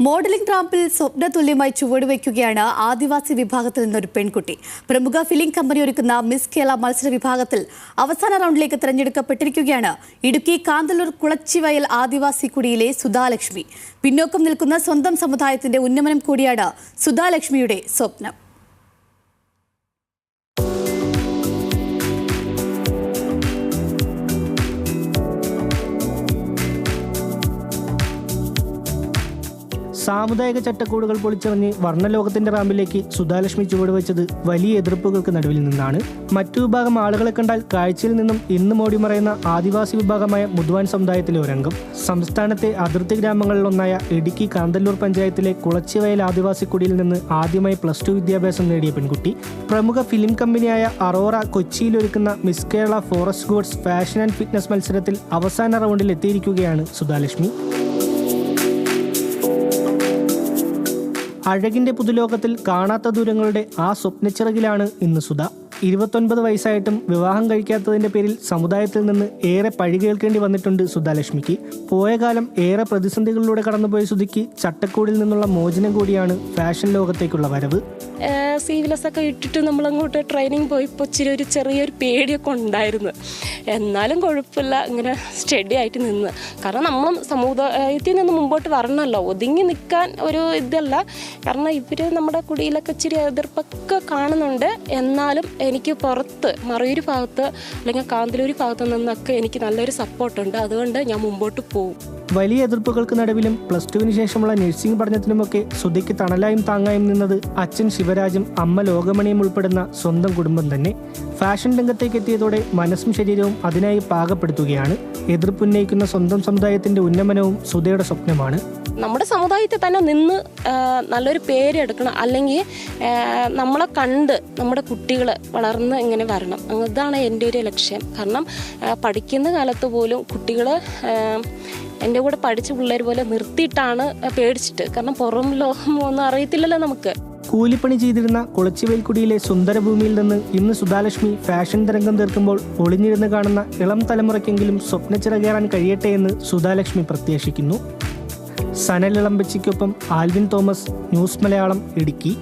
Modelling റാമ്പിൽ സ്വപ്നതുല്യമായി ചുവടുവയ്ക്കുകയാണ് ആദിവാസി വിഭാഗത്തിൽ നിന്നൊരു പെൺകുട്ടി. പ്രമുഖ ഫിലിം കമ്പനി ഒരുക്കുന്ന മിസ് കേരള മത്സര വിഭാഗത്തിൽ അവസാന റൗണ്ടിലേക്ക് തെരഞ്ഞെടുക്കപ്പെട്ടിരിക്കുകയാണ് ഇടുക്കി കാന്തല്ലൂർ കുളച്ചിവയൽ ആദിവാസി കുടിയിലെ സുധാലക്ഷ്മി. പിന്നോക്കം നിൽക്കുന്ന സ്വന്തം സമുദായത്തിന്റെ ഉന്നമനം കൂടിയാണ് സുധാലക്ഷ്മിയുടെ സ്വപ്നം. സാമുദായിക ചട്ടക്കൂടുകൾ പൊളിച്ചറിഞ്ഞ് വർണ്ണലോകത്തിന്റെ റാമ്പിലേക്ക് സുധാലക്ഷ്മി ചുവടുവെച്ചത് വലിയ എതിർപ്പുകൾക്ക് നടുവിൽ നിന്നാണ്. മറ്റു വിഭാഗം ആളുകളെ കണ്ടാൽ കാഴ്ചയിൽ നിന്നും ഇന്ന് മോടിമറയുന്ന ആദിവാസി വിഭാഗമായ മുതുവാൻ സമുദായത്തിലെ ഒരംഗം. സംസ്ഥാനത്തെ അതിർത്തി ഗ്രാമങ്ങളിലൊന്നായ ഇടുക്കി കാന്തല്ലൂർ പഞ്ചായത്തിലെ കുളച്ചിവയൽ ആദിവാസി കുടിയിൽ നിന്ന് ആദ്യമായി +2 വിദ്യാഭ്യാസം നേടിയ പെൺകുട്ടി. പ്രമുഖ ഫിലിം കമ്പനിയായ അറോറ കൊച്ചിയിൽ ഒരുക്കുന്ന Miss Kerala forest gods fashion and fitness മത്സരത്തിൽ അവസാന റൗണ്ടിൽ എത്തിയിരിക്കുകയാണ് സുധാലക്ഷ്മി. അഴകിന്റെ പുതുലോകത്തിൽ കാണാത്ത ദൂരങ്ങളുടെ ആ സ്വപ്നച്ചിറകിലാണ് ഇന്ന് സുധ. 29 വയസ്സായിട്ടും വിവാഹം കഴിക്കാത്തതിന്റെ പേരിൽ സമുദായത്തിൽ നിന്ന് ഏറെ പഴി കേൾക്കേണ്ടി വന്നിട്ടുണ്ട് സുധാലക്ഷ്മിക്ക്. പോയ കാലം ഏറെ പ്രതിസന്ധികളിലൂടെ കടന്നുപോയ സുധിക്ക് ചട്ടക്കൂടിൽ നിന്നുള്ള മോചനം കൂടിയാണ് ഫാഷൻ ലോകത്തേക്കുള്ള വരവ്. സീവ്ലെസ് ഒക്കെ ഇട്ടിട്ട് നമ്മളങ്ങോട്ട് ട്രെയിനിങ് പോയപ്പോൾ ഒരു ചെറിയൊരു പേടിയൊക്കെ ഉണ്ടായിരുന്നു. എന്നാലും കുഴപ്പമില്ല, ഇങ്ങനെ സ്റ്റഡി ആയിട്ട് നിന്ന്. കാരണം നമ്മൾ സമുദായത്തിൽ നിന്ന് മുമ്പോട്ട് വരണമല്ലോ, ഒതുങ്ങി നിൽക്കാൻ ഒരു ഇതല്ല. കാരണം ഇവർ നമ്മുടെ കുടിയിലൊക്കെ ഇച്ചിരി എതിർപ്പൊക്കെ കാണുന്നുണ്ട്. എന്നാലും എനിക്ക് പുറത്ത് മറയൂർ ഭാഗത്ത് അല്ലെങ്കിൽ കാന്തല്ലൂർ ഭാഗത്ത് നിന്നൊക്കെ എനിക്ക് നല്ലൊരു സപ്പോർട്ടുണ്ട്. അതുകൊണ്ട് ഞാൻ മുമ്പോട്ട് പോകും. വലിയ എതിർപ്പുകൾക്ക് നടുവിലും +2 ശേഷമുള്ള നഴ്സിംഗ് പഠനത്തിനുമൊക്കെ സുധിക്ക് തണലായും താങ്ങായും നിന്നത് അച്ഛൻ ശിവരാജും അമ്മ ലോകമണിയും ഉൾപ്പെടുന്ന സ്വന്തം കുടുംബം തന്നെ. ഫാഷൻ രംഗത്തേക്ക് എത്തിയതോടെ മനസ്സും ശരീരവും അതിനായി പാകപ്പെടുത്തുകയാണ്. എതിർപ്പുന്നയിക്കുന്ന സ്വന്തം സമുദായത്തിന്റെ ഉന്നമനവും സുധയുടെ സ്വപ്നമാണ്. നമ്മുടെ സമുദായത്തിൽ തന്നെ നിന്ന് നല്ലൊരു പേരെടുക്കണം. അല്ലെങ്കിൽ നമ്മളെ കണ്ട് നമ്മുടെ കുട്ടികൾ വളർന്ന് ഇങ്ങനെ വരണം. ഇതാണ് എൻ്റെ ഒരു ലക്ഷ്യം. കാരണം പഠിക്കുന്ന കാലത്ത് പോലും കുട്ടികൾ എൻ്റെ കൂടെ പഠിച്ച പിള്ളേർ പോലെ നിർത്തിയിട്ടാണ് പേടിച്ചിട്ട്. കാരണം പുറം ലോകം ഒന്നും അറിയത്തില്ലല്ലോ നമുക്ക്. കൂലിപ്പണി ചെയ്തിരുന്ന കുളച്ചിവയൽക്കുടിയിലെ സുന്ദരഭൂമിയിൽ നിന്ന് ഇന്ന് സുധാലക്ഷ്മി ഫാഷൻ തരംഗം തീർക്കുമ്പോൾ ഒളിഞ്ഞിരുന്ന് കാണുന്ന ഇളം തലമുറയ്ക്കെങ്കിലും സ്വപ്നച്ചിറകേറാൻ കഴിയട്ടെ എന്ന് സുധാലക്ഷ്മി പ്രത്യാശിക്കുന്നു. സനൽ ഇളമ്പച്ചിക്കൊപ്പം Alvin Thomas, news Malayalam, Idukki.